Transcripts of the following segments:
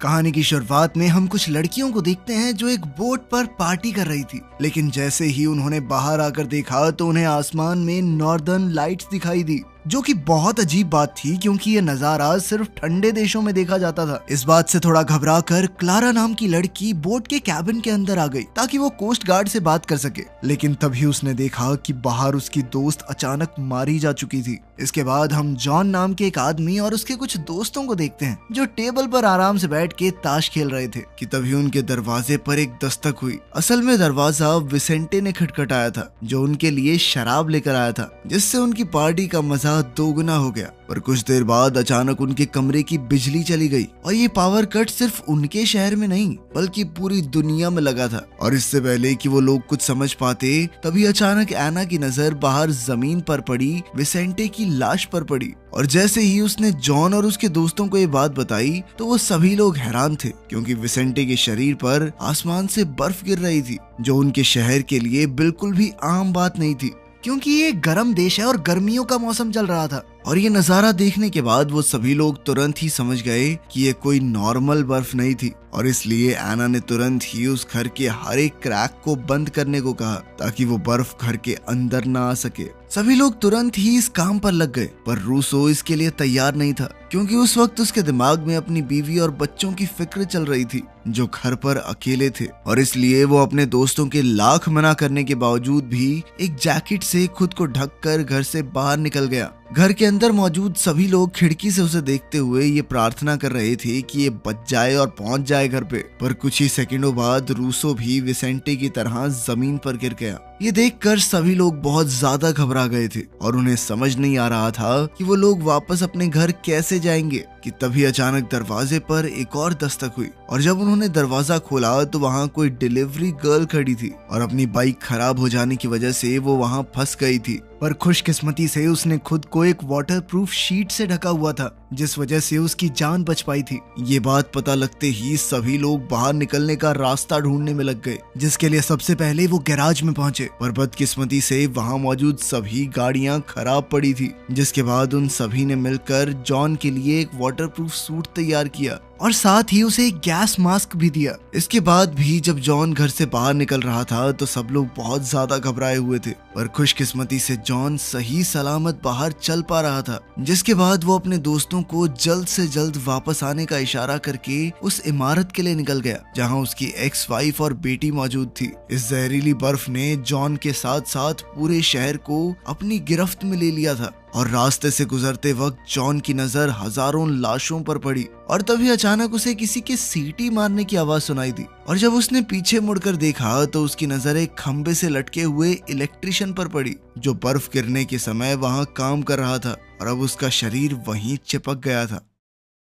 कहानी की शुरुआत में हम कुछ लड़कियों को देखते हैं जो एक बोट पर पार्टी कर रही थी, लेकिन जैसे ही उन्होंने बाहर आकर देखा तो उन्हें आसमान में नॉर्दर्न लाइट्स दिखाई दी, जो कि बहुत अजीब बात थी क्योंकि ये नजारा सिर्फ ठंडे देशों में देखा जाता था। इस बात से थोड़ा घबरा कर क्लारा नाम की लड़की बोट के कैबिन के अंदर आ गई ताकि वो कोस्ट गार्ड से बात कर सके, लेकिन तभी उसने देखा कि बाहर उसकी दोस्त अचानक मारी जा चुकी थी। इसके बाद हम जॉन नाम के एक आदमी और उसके कुछ दोस्तों को देखते हैं जो टेबल पर आराम से बैठ के ताश खेल रहे थे कि तभी उनके दरवाजे पर एक दस्तक हुई। असल में दरवाजा विसेंटे ने खटखटाया था, जो उनके लिए शराब लेकर आया था, जिससे उनकी पार्टी का मजा दोगुना हो गया। पर कुछ देर बाद अचानक उनके कमरे की बिजली चली गई और ये पावर कट सिर्फ उनके शहर में नहीं बल्कि पूरी दुनिया में लगा था। और इससे पहले कि वो लोग कुछ समझ पाते तभी अचानक एना की नजर बाहर जमीन पर पड़ी विसेंटे की लाश पर पड़ी। और जैसे ही उसने जॉन और उसके दोस्तों को ये बात बताई तो वो सभी लोग हैरान थे क्योंकि विसेंटे के शरीर पर आसमान से बर्फ गिर रही थी, जो उनके शहर के लिए बिल्कुल भी आम बात नहीं थी क्योंकि ये गर्म देश है और गर्मियों का मौसम चल रहा था। और ये नजारा देखने के बाद वो सभी लोग तुरंत ही समझ गए कि ये कोई नॉर्मल बर्फ नहीं थी, और इसलिए एना ने तुरंत ही उस घर के हर एक क्रैक को बंद करने को कहा ताकि वो बर्फ घर के अंदर ना आ सके। सभी लोग तुरंत ही इस काम पर लग गए, पर रूसो इसके लिए तैयार नहीं था क्योंकि उस वक्त उसके दिमाग में अपनी बीवी और बच्चों की फिक्र चल रही थी जो घर पर अकेले थे। और इसलिए वो अपने दोस्तों के लाख मना करने के बावजूद भी एक जैकेट से खुद को ढककर घर से बाहर निकल गया। घर के अंदर मौजूद सभी लोग खिड़की से उसे देखते हुए ये प्रार्थना कर रहे थे कि ये बच जाए और पहुंच जाए घर पे। पर कुछ ही सेकंडों बाद रूसो भी विसेंटे की तरह जमीन पर गिर गया। ये देखकर सभी लोग बहुत ज्यादा घबरा गए थे और उन्हें समझ नहीं आ रहा था कि वो लोग वापस अपने घर कैसे जाएंगे कि तभी अचानक दरवाजे पर एक और दस्तक हुई। और जब उन्होंने दरवाजा खोला तो वहाँ कोई डिलीवरी गर्ल खड़ी थी और अपनी बाइक खराब हो जाने की वजह से वो वहाँ फंस गई थी। पर खुशकिस्मती से उसने खुद को एक वाटरप्रूफ शीट से ढका हुआ था, जिस वजह से उसकी जान बच पाई थी। ये बात पता लगते ही सभी लोग बाहर निकलने का रास्ता ढूंढने में लग गए, जिसके लिए सबसे पहले वो गैराज में पहुंचे। पर बदकिस्मती से वहां मौजूद सभी गाड़ियां खराब पड़ी थी, जिसके बाद उन सभी ने मिलकर जॉन के लिए एक वाटरप्रूफ सूट तैयार किया और साथ ही उसे एक गैस मास्क भी दिया। इसके बाद भी जब जॉन घर से बाहर निकल रहा था तो सब लोग बहुत ज्यादा घबराए हुए थे, पर खुशकिस्मती से जॉन सही सलामत बाहर चल पा रहा था। जिसके बाद वो अपने दोस्तों को जल्द से जल्द वापस आने का इशारा करके उस इमारत के लिए निकल गया जहां उसकी एक्स वाइफ और बेटी मौजूद थी। इस जहरीली बर्फ ने जॉन के साथ साथ पूरे शहर को अपनी गिरफ्त में ले लिया था। और रास्ते से गुजरते वक्त जॉन की नजर हजारों लाशों पर पड़ी और तभी अचानक उसे किसी के सीटी मारने की आवाज सुनाई दी। और जब उसने पीछे मुड़कर देखा तो उसकी नजर एक खंबे से लटके हुए इलेक्ट्रिशियन पर पड़ी जो बर्फ गिरने के समय वहां काम कर रहा था, और अब उसका शरीर वहीं चिपक गया था।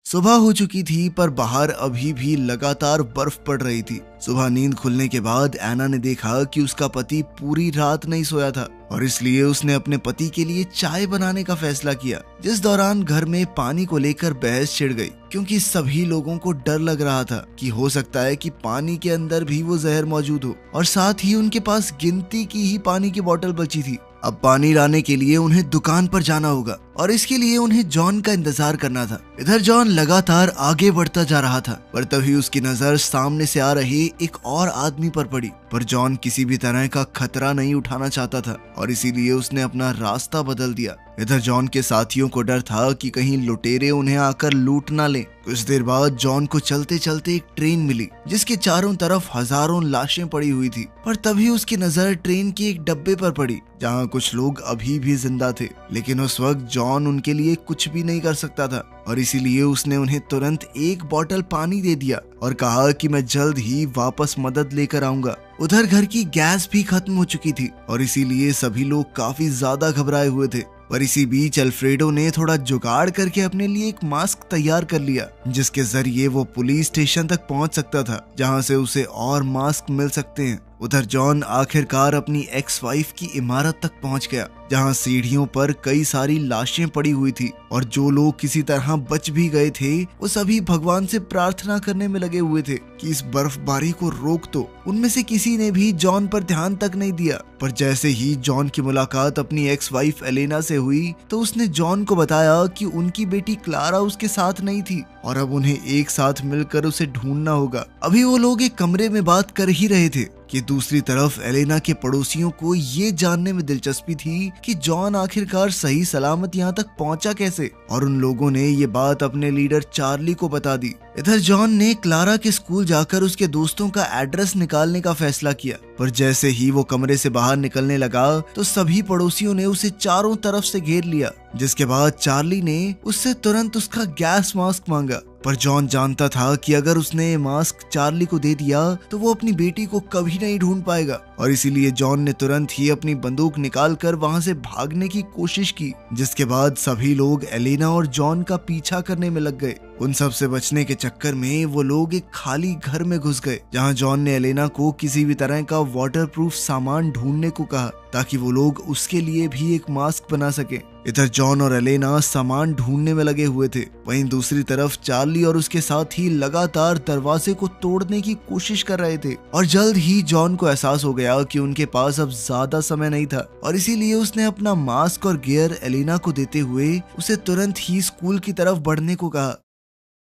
सुबह हो चुकी थी पर बाहर अभी भी लगातार बर्फ पड़ रही थी। सुबह नींद खुलने के बाद एना ने देखा कि उसका पति पूरी रात नहीं सोया था और इसलिए उसने अपने पति के लिए चाय बनाने का फैसला किया, जिस दौरान घर में पानी को लेकर बहस छिड़ गई क्योंकि सभी लोगों को डर लग रहा था कि हो सकता है कि पानी के अंदर भी वो जहर मौजूद हो, और साथ ही उनके पास गिनती की ही पानी की बोतल बची थी। अब पानी लाने के लिए उन्हें दुकान पर जाना होगा और इसके लिए उन्हें जॉन का इंतजार करना था। इधर जॉन लगातार आगे बढ़ता जा रहा था, पर तभी उसकी नजर सामने से आ रहे एक और आदमी पर पड़ी। पर जॉन किसी भी तरह का खतरा नहीं उठाना चाहता था और इसीलिए उसने अपना रास्ता बदल दिया। इधर जॉन के साथियों को डर था कि कहीं लुटेरे उन्हें आकर लूट ना लें। कुछ देर बाद जॉन को चलते चलते एक ट्रेन मिली जिसके चारों तरफ हजारों लाशें पड़ी हुई थी। पर तभी उसकी नजर ट्रेन के एक डब्बे पर पड़ी जहां कुछ लोग अभी भी जिंदा थे, लेकिन उस वक्त जॉन उनके लिए कुछ भी नहीं कर सकता था और इसीलिए उसने उन्हें तुरंत एक बोतल पानी दे दिया और कहा कि मैं जल्द ही वापस मदद लेकर आऊंगा। उधर घर की गैस भी खत्म हो चुकी थी और इसीलिए सभी लोग काफी ज्यादा घबराए हुए थे। पर इसी बीच अल्फ्रेडो ने थोड़ा जुगाड़ करके अपने लिए एक मास्क तैयार कर लिया जिसके जरिए वो पुलिस स्टेशन तक पहुंच सकता था जहां से उसे और मास्क मिल सकते हैं। उधर जॉन आखिरकार अपनी एक्स वाइफ की इमारत तक पहुंच गया जहां सीढ़ियों पर कई सारी लाशें पड़ी हुई थी और जो लोग किसी तरह बच भी गए थे वो सभी भगवान से प्रार्थना करने में लगे हुए थे कि इस बर्फबारी को रोक दो। उनमें से किसी ने भी जॉन पर ध्यान तक नहीं दिया। पर जैसे ही जॉन की मुलाकात अपनी एक्स वाइफ एलेना से से हुई तो उसने जॉन को बताया कि उनकी बेटी क्लारा उसके साथ नहीं थी और अब उन्हें एक साथ मिलकर उसे ढूंढना होगा। अभी वो लोग एक कमरे में बात कर ही रहे थे कि दूसरी तरफ एलेना के पड़ोसियों को ये जानने में दिलचस्पी थी कि जॉन आखिरकार सही सलामत यहाँ तक पहुंचा कैसे, और उन लोगों ने ये बात अपने लीडर चार्ली को बता दी। इधर जॉन ने क्लारा के स्कूल जाकर उसके दोस्तों का एड्रेस निकालने का फैसला किया, पर जैसे ही वो कमरे से बाहर निकलने लगा तो सभी पड़ोसियों ने उसे चारों तरफ से घेर लिया, जिसके बाद चार्ली ने उससे तुरंत उसका गैस मास्क मांगा। पर जॉन जानता था कि अगर उसने मास्क चार्ली को दे दिया तो वो अपनी बेटी को कभी नहीं ढूंढ पाएगा, और इसीलिए जॉन ने तुरंत ही अपनी बंदूक निकालकर वहां से भागने की कोशिश की, जिसके बाद सभी लोग एलेना और जॉन का पीछा करने में लग गए। उन सब से बचने के चक्कर में वो लोग एक खाली घर में घुस गए, जहां जॉन ने एलेना को किसी भी तरह का वाटरप्रूफ सामान ढूंढने को कहा ताकि वो लोग उसके लिए भी एक मास्क बना सके। इधर जॉन और एलेना सामान ढूंढने में लगे हुए थे, वहीं दूसरी तरफ चार्ली और उसके साथी लगातार दरवाजे को तोड़ने की कोशिश कर रहे थे। और जल्द ही जॉन को एहसास हो गया कि उनके पास अब ज्यादा समय नहीं था, और इसीलिए उसने अपना मास्क और गियर एलेना को देते हुए उसे तुरंत ही स्कूल की तरफ बढ़ने को कहा।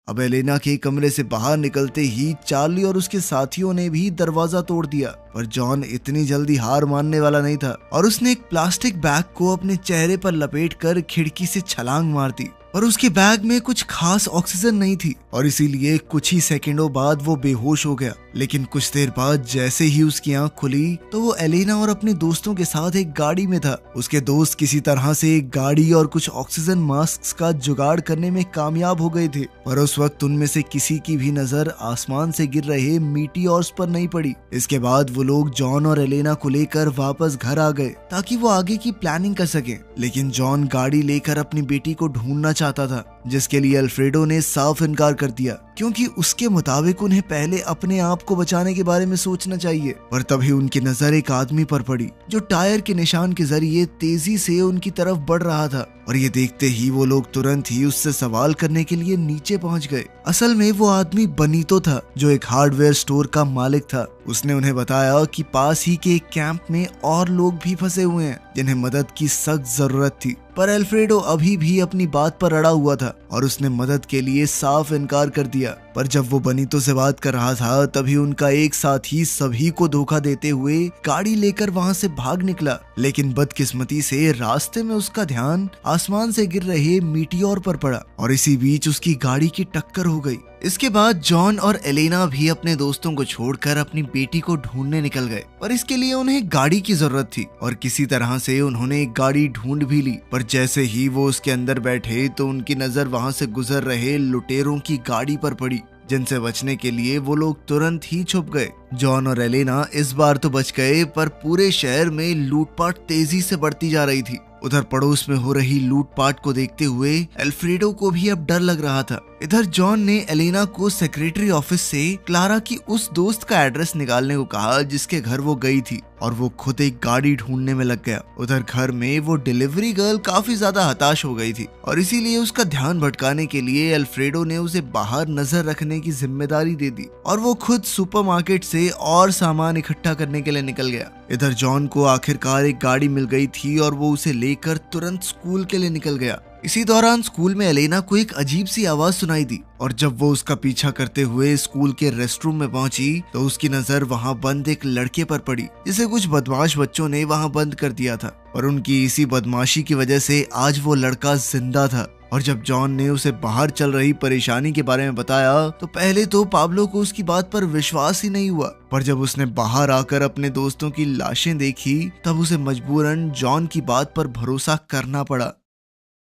अब एलेना के कमरे से बाहर निकलते ही चार्ली और उसके साथियों ने भी दरवाजा तोड़ दिया, पर जॉन इतनी जल्दी हार मानने वाला नहीं था और उसने एक प्लास्टिक बैग को अपने चेहरे पर लपेटकर खिड़की से छलांग मार दी। पर उसके बैग में कुछ खास ऑक्सीजन नहीं थी और इसीलिए कुछ ही सेकंडों बाद वो बेहोश हो गया। लेकिन कुछ देर बाद जैसे ही उसकी आंख खुली तो वो एलेना और अपने दोस्तों के साथ एक गाड़ी में था। उसके दोस्त किसी तरह से एक गाड़ी और कुछ ऑक्सीजन मास्क का जुगाड़ करने में कामयाब हो गए थे, पर उस वक्त उनमें से किसी की भी नजर आसमान से गिर रहे मीटियोर्स पर नहीं पड़ी। इसके बाद वो लोग जॉन और एलेना को लेकर वापस घर आ गए ताकि वो आगे की प्लानिंग कर सके। लेकिन जॉन गाड़ी लेकर अपनी बेटी को ढूंढना चाहता था, जिसके लिए अल्फ्रेडो ने साफ इनकार कर दिया, क्योंकि उसके मुताबिक उन्हें पहले अपने आप को बचाने के बारे में सोचना चाहिए। पर तभी उनकी नजर एक आदमी पर पड़ी जो टायर के निशान के जरिए तेजी से उनकी तरफ बढ़ रहा था, और ये देखते ही वो लोग तुरंत ही उससे सवाल करने के लिए नीचे पहुंच गए। असल में वो आदमी बनीतो था, जो एक हार्डवेयर स्टोर का मालिक था। उसने उन्हें बताया कि पास ही के एक कैंप में और लोग भी फंसे हुए हैं जिन्हें मदद की सख्त जरूरत थी। पर अल्फ्रेडो अभी भी अपनी बात पर अड़ा हुआ था और उसने मदद के लिए साफ इनकार कर दिया। पर जब वो बनीतो से बात कर रहा था तभी उनका एक साथी सभी को धोखा देते हुए गाड़ी लेकर वहां से भाग निकला। लेकिन बदकिस्मती से रास्ते में उसका ध्यान आसमान से गिर रहे मीटियोर पर पड़ा और इसी बीच उसकी गाड़ी की टक्कर हो गई। इसके बाद जॉन और एलेना भी अपने दोस्तों को छोड़कर अपनी बेटी को ढूंढने निकल गए, पर इसके लिए उन्हें गाड़ी की जरूरत थी और किसी तरह से उन्होंने एक गाड़ी ढूंढ भी ली। पर जैसे ही वो उसके अंदर बैठे तो उनकी नजर वहां से गुजर रहे लुटेरों की गाड़ी पर पड़ी, जिनसे बचने के लिए वो लोग तुरंत ही छुप गए। जॉन और एलेना इस बार तो बच गए, पर पूरे शहर में लूटपाट तेजी से बढ़ती जा रही थी। उधर पड़ोस में हो रही लूटपाट को देखते हुए अल्फ्रेडो को भी अब डर लग रहा था। इधर जॉन ने एलेना को सेक्रेटरी ऑफिस से क्लारा की उस दोस्त का एड्रेस निकालने को कहा जिसके घर वो गई थी, और वो खुद एक गाड़ी ढूंढने में लग गया। उधर घर में वो डिलीवरी गर्ल काफी ज्यादा हताश हो गई थी और इसीलिए उसका ध्यान भटकाने के लिए अल्फ्रेडो ने उसे बाहर नजर रखने की जिम्मेदारी दे दी और वो खुद सुपरमार्केट से और सामान इकट्ठा करने के लिए निकल गया। इधर जॉन को आखिरकार एक गाड़ी मिल गई थी और वो उसे लेकर तुरंत स्कूल के लिए निकल गया। इसी दौरान स्कूल में एलेना को एक अजीब सी आवाज सुनाई दी और जब वो उसका पीछा करते हुए स्कूल के रेस्टरूम में पहुंची तो उसकी नजर वहां बंद एक लड़के पर पड़ी जिसे कुछ बदमाश बच्चों ने वहां बंद कर दिया था, और उनकी इसी बदमाशी की वजह से आज वो लड़का जिंदा था। और जब जॉन ने उसे बाहर चल रही परेशानी के बारे में बताया तो पहले तो पाब्लो को उसकी बात पर विश्वास ही नहीं हुआ, पर जब उसने बाहर आकर अपने दोस्तों की लाशें देखी तब उसे मजबूरन जॉन की बात पर भरोसा करना पड़ा।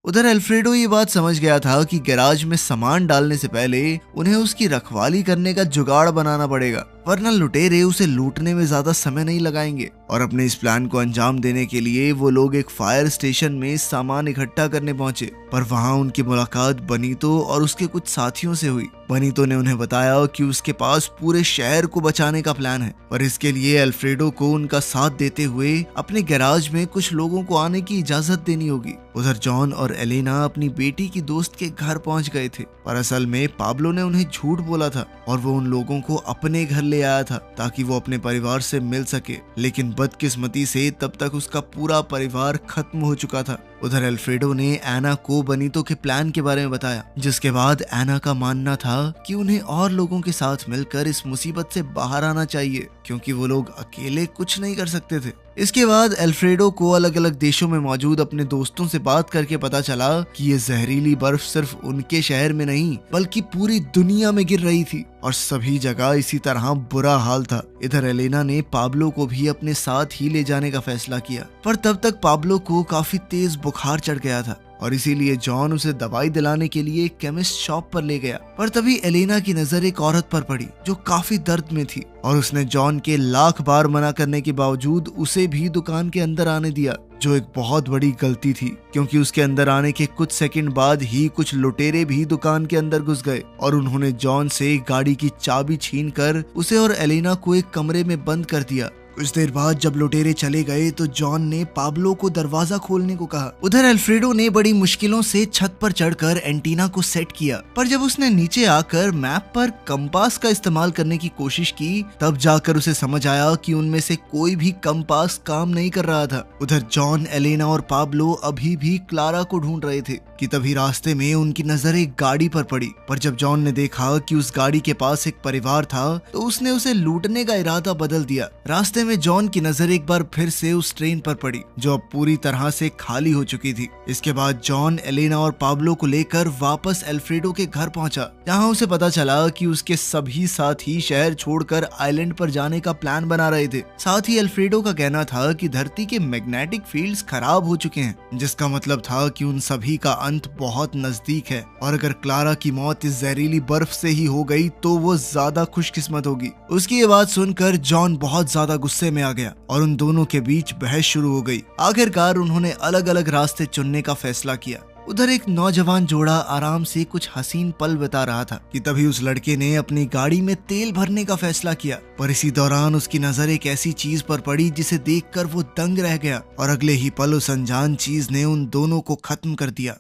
उधर अल्फ्रेडो ये बात समझ गया था कि गैराज में सामान डालने से पहले उन्हें उसकी रखवाली करने का जुगाड़ बनाना पड़ेगा, वरना लुटेरे उसे लूटने में ज्यादा समय नहीं लगाएंगे। और अपने इस प्लान को अंजाम देने के लिए वो लोग एक फायर स्टेशन में सामान इकट्ठा करने पहुंचे, पर वहां उनकी मुलाकात बनीतो और उसके कुछ साथियों से हुई। बनीतो ने उन्हें बताया कि उसके पास पूरे शहर को बचाने का प्लान है, पर इसके लिए अल्फ्रेडो को उनका साथ देते हुए अपने गैराज में कुछ लोगों को आने की इजाजत देनी होगी। उधर जॉन और एलेना अपनी बेटी की दोस्त के घर पहुंच गए थे, पर असल में पाब्लो ने उन्हें झूठ बोला था और वो उन लोगों को अपने घर ले आया था ताकि वो अपने परिवार से मिल सके। लेकिन बदकिस्मती से तब तक उसका पूरा परिवार खत्म हो चुका था। उधर अल्फ्रेडो ने एना को बनीतो के प्लान के बारे में बताया, जिसके बाद एना का मानना था कि उन्हें और लोगों के साथ मिलकर इस मुसीबत से बाहर आना चाहिए, क्योंकि वो लोग अकेले कुछ नहीं कर सकते थे। इसके बाद अल्फ्रेडो को अलग अलग देशों में मौजूद अपने दोस्तों से बात करके पता चला कि ये जहरीली बर्फ सिर्फ उनके शहर में नहीं बल्कि पूरी दुनिया में गिर रही थी और सभी जगह इसी तरह बुरा हाल था। इधर एलेना ने पाब्लो को भी अपने साथ ही ले जाने का फैसला किया, पर तब तक पाब्लो को काफी तेज बुखार चढ़ गया था और इसीलिए जॉन उसे दवाई दिलाने के लिए एक केमिस्ट शॉप पर ले गया। पर तभी एलेना की नजर एक औरत पर पड़ी जो काफी दर्द में थी और उसने जॉन के लाख बार मना करने के बावजूद उसे भी दुकान के अंदर आने दिया, जो एक बहुत बड़ी गलती थी, क्योंकि उसके अंदर आने के कुछ सेकंड बाद ही कुछ लुटेरे भी दुकान के अंदर घुस गए और उन्होंने जॉन से गाड़ी की चाबी छीनकर उसे और एलेना को एक कमरे में बंद कर दिया। कुछ देर बाद जब लुटेरे चले गए तो जॉन ने पाब्लो को दरवाजा खोलने को कहा। उधर अल्फ्रेडो ने बड़ी मुश्किलों से छत पर चढ़कर एंटीना को सेट किया, पर जब उसने नीचे आकर मैप पर कंपास का इस्तेमाल करने की कोशिश की तब जाकर उसे समझ आया कि उनमें से कोई भी कंपास काम नहीं कर रहा था। उधर जॉन, एलेना और पाब्लो अभी भी क्लारा को ढूंढ रहे थे कि तभी रास्ते में उनकी नजर एक गाड़ी पर पड़ी। पर जब जॉन ने देखा कि उस गाड़ी के पास एक परिवार था तो उसने उसे लूटने का इरादा बदल दिया। रास्ते में जॉन की नजर एक बार फिर से उस ट्रेन पर पड़ी जो अब पूरी तरह से खाली हो चुकी थी। इसके बाद जॉन, एलेना और पाब्लो को लेकर वापस अल्फ्रेडो के घर पहुंचा, जहां उसे पता चला कि उसके सभी साथी शहर छोड़कर आइलैंड पर जाने का प्लान बना रहे थे। साथ ही अल्फ्रेडो का कहना था कि धरती के मैग्नेटिक फील्ड्स खराब हो चुके हैं, जिसका मतलब था कि उन सभी का अंत बहुत नजदीक है और अगर क्लारा की मौत इस जहरीली बर्फ से ही हो गई तो वो ज्यादा खुशकिस्मत होगी। उसकी ये बात सुनकर जॉन बहुत ज्यादा गुस्से में आ गया और उन दोनों के बीच बहस शुरू हो गई। आखिरकार उन्होंने अलग अलग रास्ते चुनने का फैसला किया। उधर एक नौजवान जोड़ा आराम से कुछ हसीन पल बिता रहा था कि तभी उस लड़के ने अपनी गाड़ी में तेल भरने का फैसला किया, पर इसी दौरान उसकी नजर एक ऐसी चीज पर पड़ी जिसे देखकर वो दंग रह गया और अगले ही पल उस अनजान चीज ने उन दोनों को खत्म कर दिया।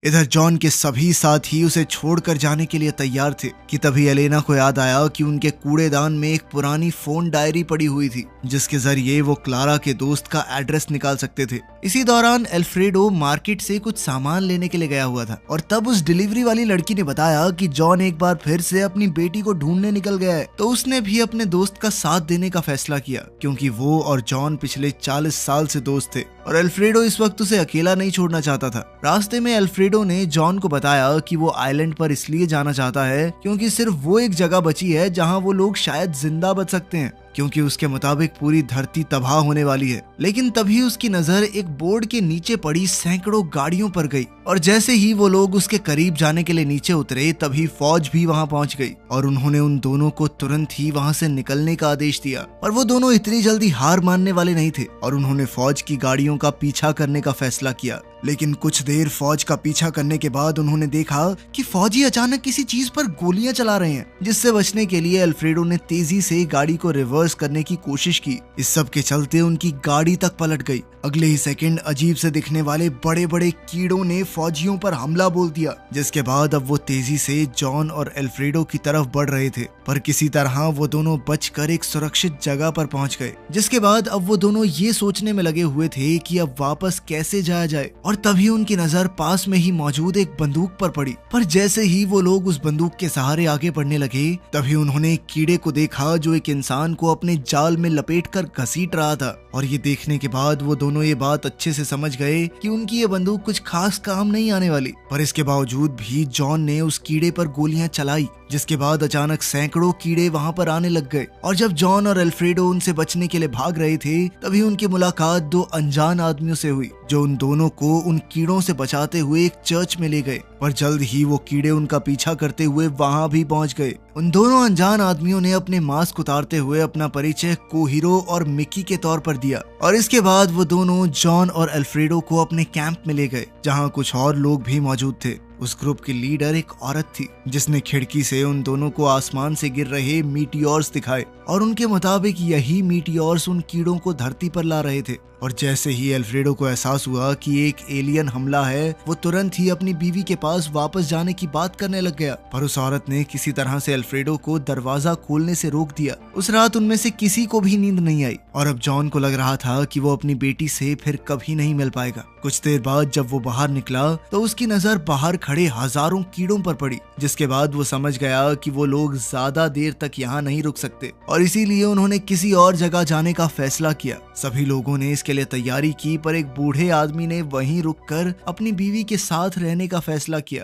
इधर जॉन के सभी साथी उसे छोड़कर जाने के लिए तैयार थे कि तभी एलेना को याद आया कि उनके कूड़ेदान में एक पुरानी फोन डायरी पड़ी हुई थी, जिसके जरिए वो क्लारा के दोस्त का एड्रेस निकाल सकते थे। इसी दौरान अल्फ्रेडो मार्केट से कुछ सामान लेने के लिए गया हुआ था और तब उस डिलीवरी वाली लड़की ने बताया कि जॉन एक बार फिर से अपनी बेटी को ढूंढने निकल गया है। तो उसने भी अपने दोस्त का साथ देने का फैसला किया, क्योंकि वो और जॉन पिछले 40 साल से दोस्त थे और अल्फ्रेडो इस वक्त उसे अकेला नहीं छोड़ना चाहता था। रास्ते में अल्फ्रेडो ने जॉन को बताया कि वो आइलैंड पर इसलिए जाना चाहता है क्योंकि सिर्फ वो एक जगह बची है जहां वो लोग शायद जिंदा बच सकते हैं, क्योंकि उसके मुताबिक पूरी धरती तबाह होने वाली है। लेकिन तभी उसकी नजर एक बोर्ड के नीचे पड़ी सैकड़ों गाड़ियों पर गई और जैसे ही वो लोग उसके करीब जाने के लिए नीचे उतरे तभी फौज भी वहां पहुंच गई और उन्होंने उन दोनों को तुरंत ही वहां से निकलने का आदेश दिया। और वो दोनों इतनी जल्दी हार मानने वाले नहीं थे और उन्होंने फौज की गाड़ियों का पीछा करने का फैसला किया। लेकिन कुछ देर फौज का पीछा करने के बाद उन्होंने देखा कि फौजी अचानक किसी चीज पर गोलियां चला रहे हैं, जिससे बचने के लिए अल्फ्रेडो ने तेजी से गाड़ी को रिवर्स करने की कोशिश की। इस सब के चलते उनकी गाड़ी तक पलट गई। अगले ही सेकंड अजीब से दिखने वाले बड़े बड़े कीड़ों ने फौजियों पर हमला बोल दिया, जिसके बाद अब वो तेजी से जॉन और अल्फ्रेडो की तरफ बढ़ रहे थे। पर किसी तरह वो दोनों बचकर एक सुरक्षित जगह पर पहुंच गए, जिसके बाद अब वो दोनों ये सोचने में लगे हुए थे कि अब वापस कैसे जाया जाए। और तभी उनकी नजर पास में ही मौजूद एक बंदूक पर पड़ी। पर जैसे ही वो लोग उस बंदूक के सहारे आगे बढ़ने लगे तभी उन्होंने एक कीड़े को देखा जो एक इंसान को अपने जाल में लपेटकर घसीट रहा था। और ये देखने के बाद वो दोनों ये बात अच्छे से समझ गए कि उनकी ये बंदूक कुछ खास काम नहीं आने वाली। पर इसके बावजूद भी जॉन ने उस कीड़े पर गोलियां चलाई, जिसके बाद अचानक सैकड़ों कीड़े वहां पर आने लग गए। और जब जॉन और अल्फ्रेडो उनसे बचने के लिए भाग रहे थे तभी उनकी मुलाकात दो अनजान आदमियों से हुई, जो उन दोनों को उन कीड़ों से बचाते हुए एक चर्च में ले गए। पर जल्द ही वो कीड़े उनका पीछा करते हुए वहां भी पहुंच गए। उन दोनों अनजान आदमियों ने अपने मास्क उतारते हुए अपना परिचय कोहिरो और मिक्की के तौर पर दिया और इसके बाद वो दोनों जॉन और अल्फ्रेडो को अपने कैंप में ले गए, जहां कुछ और लोग भी मौजूद थे। उस ग्रुप की लीडर एक औरत थी जिसने खिड़की से उन दोनों को आसमान से गिर रहे मीटियोर्स दिखाए और उनके मुताबिक यही मीटियोर्स उन कीड़ों को धरती पर ला रहे थे। और जैसे ही अल्फ्रेडो को एहसास हुआ कि एक एलियन हमला है, वो तुरंत ही अपनी बीवी के पास वापस जाने की बात करने लग गया। पर उस औरत ने किसी तरह से अल्फ्रेडो को दरवाजा खोलने से रोक दिया। उस रात उनमें से किसी को भी नींद नहीं आई और अब जॉन को लग रहा था कि वो अपनी बेटी से फिर कभी नहीं मिल पाएगा। कुछ देर बाद जब वो बाहर निकला तो उसकी नजर बाहर खड़े हजारों कीड़ों पर पड़ी, जिसके बाद वो समझ गया कि वो लोग ज्यादा देर तक यहाँ नहीं रुक सकते और इसीलिए उन्होंने किसी और जगह जाने का फैसला किया। सभी लोगों ने इसके लिए तैयारी की, पर एक बूढ़े आदमी ने वहीं रुककर अपनी बीवी के साथ रहने का फैसला किया।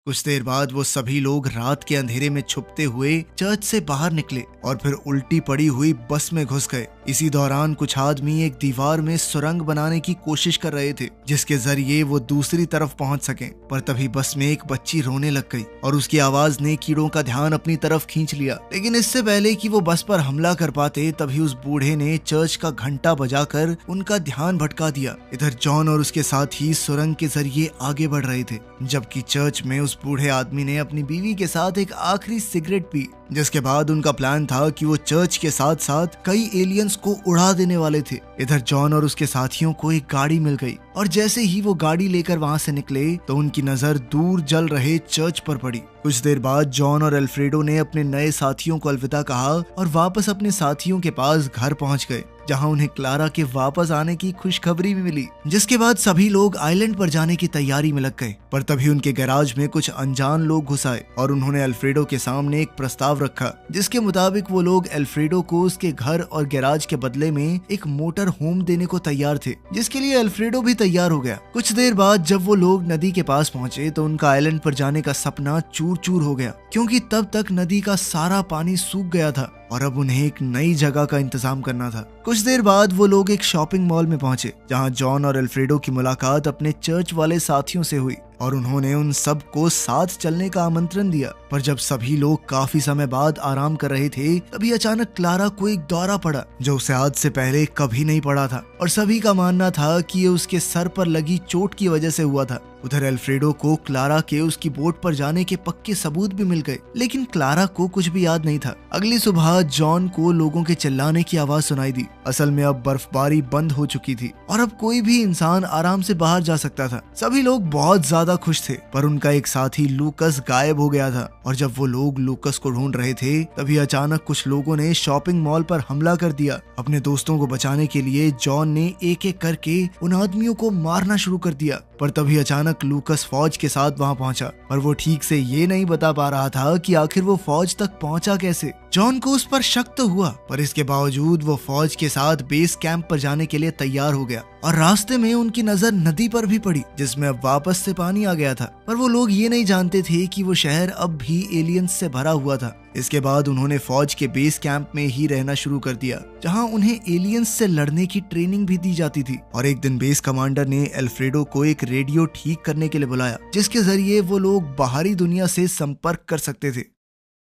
कुछ देर बाद वो सभी लोग रात के अंधेरे में छुपते हुए चर्च से बाहर निकले और फिर उल्टी पड़ी हुई बस में घुस गए। इसी दौरान कुछ आदमी एक दीवार में सुरंग बनाने की कोशिश कर रहे थे जिसके जरिए वो दूसरी तरफ पहुंच सकें, पर तभी बस में एक बच्ची रोने लग गई और उसकी आवाज ने कीड़ों का ध्यान अपनी तरफ खींच लिया। लेकिन इससे पहले कि वो बस पर हमला कर पाते तभी उस बूढ़े ने चर्च का घंटा बजाकर उनका ध्यान भटका दिया। इधर जॉन और उसके साथी सुरंग के जरिए आगे बढ़ रहे थे, जबकि चर्च में उस बूढ़े आदमी ने अपनी बीवी के साथ एक आखिरी सिगरेट पी, जिसके बाद उनका प्लान था कि वो चर्च के साथ साथ कई एलियंस को उड़ा देने वाले थे। इधर जॉन और उसके साथियों को एक गाड़ी मिल गई और जैसे ही वो गाड़ी लेकर वहां से निकले तो उनकी नजर दूर जल रहे चर्च पर पड़ी। कुछ देर बाद जॉन और अल्फ्रेडो ने अपने नए साथियों को अलविदा कहा और वापस अपने साथियों के पास घर पहुंच गए, जहां उन्हें क्लारा के वापस आने की खुशखबरी भी मिली। जिसके बाद सभी लोग आइलैंड पर जाने की तैयारी में लग गए, पर तभी उनके गैराज में कुछ अनजान लोग घुस आए और उन्होंने अल्फ्रेडो के सामने एक प्रस्ताव रखा, जिसके मुताबिक वो लोग अल्फ्रेडो को उसके घर और गैराज के बदले में एक मोटर होम देने को तैयार थे, जिसके लिए अल्फ्रेडो भी तैयार हो गया। कुछ देर बाद जब वो लोग नदी के पास पहुंचे तो उनका आइलैंड पर जाने का सपना चूर चूर हो गया, क्योंकि तब तक नदी का सारा पानी सूख गया था और अब उन्हें एक नई जगह का इंतजाम करना था। कुछ देर बाद वो लोग एक शॉपिंग मॉल में पहुंचे, जहां जॉन और अल्फ्रेडो की मुलाकात अपने चर्च वाले साथियों से हुई और उन्होंने उन सब को साथ चलने का आमंत्रण दिया। पर जब सभी लोग काफी समय बाद आराम कर रहे थे तभी अचानक क्लारा को एक दौरा पड़ा जो उसे आज से पहले कभी नहीं पड़ा था और सभी का मानना था कि ये उसके सर पर लगी चोट की वजह से हुआ था। उधर अल्फ्रेडो को क्लारा के उसकी बोट पर जाने के पक्के सबूत भी मिल गए, लेकिन क्लारा को कुछ भी याद नहीं था। अगली सुबह जॉन को लोगों के चिल्लाने की आवाज सुनाई दी। असल में अब बर्फबारी बंद हो चुकी थी और अब कोई भी इंसान आराम से बाहर जा सकता था। सभी लोग बहुत ज्यादा खुश थे, पर उनका एक साथी लूकस गायब हो गया था और जब वो लोग लूकस को ढूंढ रहे थे तभी अचानक कुछ लोगों ने शॉपिंग मॉल पर हमला कर दिया। अपने दोस्तों को बचाने के लिए जॉन ने एक एक करके उन आदमियों को मारना शुरू कर दिया, पर तभी अचानक लूकस फौज के साथ वहां पहुंचा और वो ठीक से ये नहीं बता पा रहा था कि आखिर वो फौज तक पहुंचा कैसे। जॉन को उस पर शक तो हुआ, पर इसके बावजूद वो फौज के साथ बेस कैंप पर जाने के लिए तैयार हो गया और रास्ते में उनकी नजर नदी पर भी पड़ी जिसमें अब वापस से पानी आ गया था। पर वो लोग ये नहीं जानते थे कि वो शहर अब भी एलियंस से भरा हुआ था। इसके बाद उन्होंने फौज के बेस कैंप में ही रहना शुरू कर दिया, जहां उन्हें एलियंस से लड़ने की ट्रेनिंग भी दी जाती थी। और एक दिन बेस कमांडर ने अल्फ्रेडो को एक रेडियो ठीक करने के लिए बुलाया, जिसके जरिए वो लोग बाहरी दुनिया से संपर्क कर सकते थे।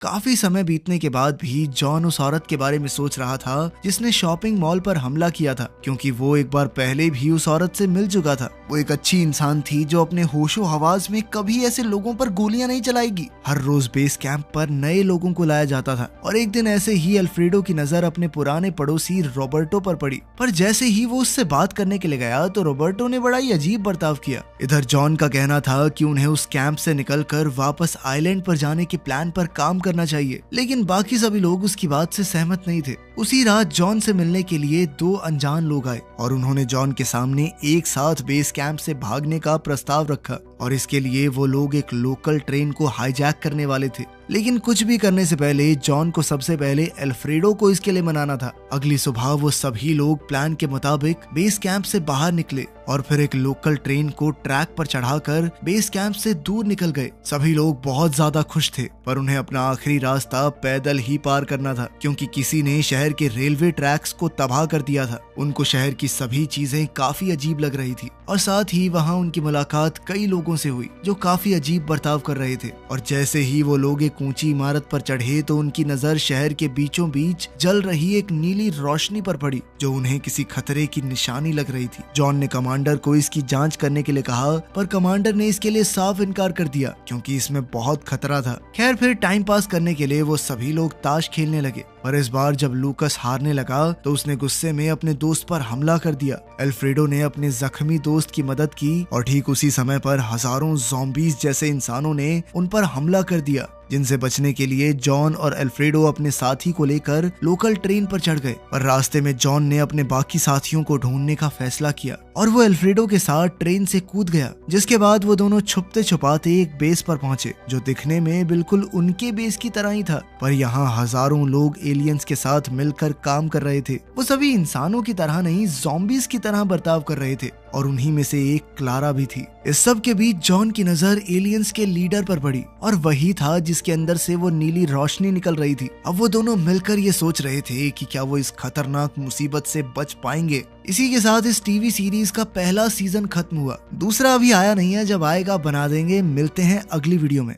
काफी समय बीतने के बाद भी जॉन उस औरत के बारे में सोच रहा था जिसने शॉपिंग मॉल पर हमला किया था, क्योंकि वो एक बार पहले भी उस औरत से मिल चुका था। वो एक अच्छी इंसान थी जो अपने होशो हवास में कभी ऐसे लोगों पर गोलियां नहीं चलाएगी। हर रोज बेस कैंप पर नए लोगों को लाया जाता था और एक दिन ऐसे ही अल्फ्रेडो की नजर अपने पुराने पड़ोसी रॉबर्टो पर पड़ी। पर जैसे ही वो उससे बात करने के लिए गया तो रॉबर्टो ने बड़ा ही अजीब बर्ताव किया। इधर जॉन का कहना था कि उन्हें उस कैंप से निकलकर वापस आइलैंड पर जाने के प्लान पर काम करना चाहिए, लेकिन बाकी सभी लोग उसकी बात से सहमत नहीं थे। उसी रात जॉन से मिलने के लिए दो अनजान लोग आए और उन्होंने जॉन के सामने एक साथ बेस कैंप से भागने का प्रस्ताव रखा और इसके लिए वो लोग एक लोकल ट्रेन को हाईजैक करने वाले थे। लेकिन कुछ भी करने से पहले जॉन को सबसे पहले अल्फ्रेडो को इसके लिए मनाना था। अगली सुबह वो सभी लोग प्लान के मुताबिक बेस कैंप से बाहर निकले और फिर एक लोकल ट्रेन को ट्रैक पर चढ़ाकर बेस कैंप से दूर निकल गए। सभी लोग बहुत ज्यादा खुश थे, पर उन्हें अपना आखिरी रास्ता पैदल ही पार करना था, क्योंकि किसी ने शहर के रेलवे ट्रैक्स को तबाह कर दिया था। उनको शहर की सभी चीजें काफी अजीब लग रही थी और साथ ही वहाँ उनकी मुलाकात कई लोगों से हुई जो काफी अजीब बर्ताव कर रहे थे। और जैसे ही वो लोग एक ऊंची इमारत पर चढ़े तो उनकी नजर शहर के बीचों बीच जल रही एक नीली रोशनी पर पड़ी जो उन्हें किसी खतरे की निशानी लग रही थी। जॉन ने कमांडर को इसकी जांच करने के लिए कहा, पर कमांडर ने इसके लिए साफ इनकार कर दिया क्योंकि इसमें बहुत खतरा था। खैर फिर टाइम पास करने के लिए वो सभी लोग ताश खेलने लगे, पर इस बार जब लूकस हारने लगा तो उसने गुस्से में अपने दोस्त पर हमला कर दिया। अल्फ्रेडो ने अपने जख्मी दोस्त की मदद की और ठीक उसी समय पर हजारों ज़ॉम्बीज जैसे इंसानों ने उन पर हमला कर दिया। जिनसे बचने के लिए जॉन और अल्फ्रेडो अपने साथी को लेकर लोकल ट्रेन पर चढ़ गए। पर रास्ते में जॉन ने अपने बाकी साथियों को ढूंढने का फैसला किया और वो अल्फ्रेडो के साथ ट्रेन से कूद गया, जिसके बाद वो दोनों छुपते छुपाते एक बेस पर पहुंचे जो दिखने में बिल्कुल उनके बेस की तरह ही था। पर यहाँ हजारों लोग एलियंस के साथ मिलकर काम कर रहे थे। वो सभी इंसानों की तरह नहीं, ज़ॉम्बीज की तरह बर्ताव कर रहे थे और उन्हीं में से एक क्लारा भी थी। इस सब के बीच जॉन की नजर एलियंस के लीडर पर पड़ी और वही था जिसके अंदर से वो नीली रोशनी निकल रही थी। अब वो दोनों मिलकर ये सोच रहे थे कि क्या वो इस खतरनाक मुसीबत से बच पाएंगे। इसी के साथ इस टीवी सीरीज का पहला सीजन खत्म हुआ। दूसरा अभी आया नहीं है, जब आएगा बना देंगे। मिलते हैं अगली वीडियो में।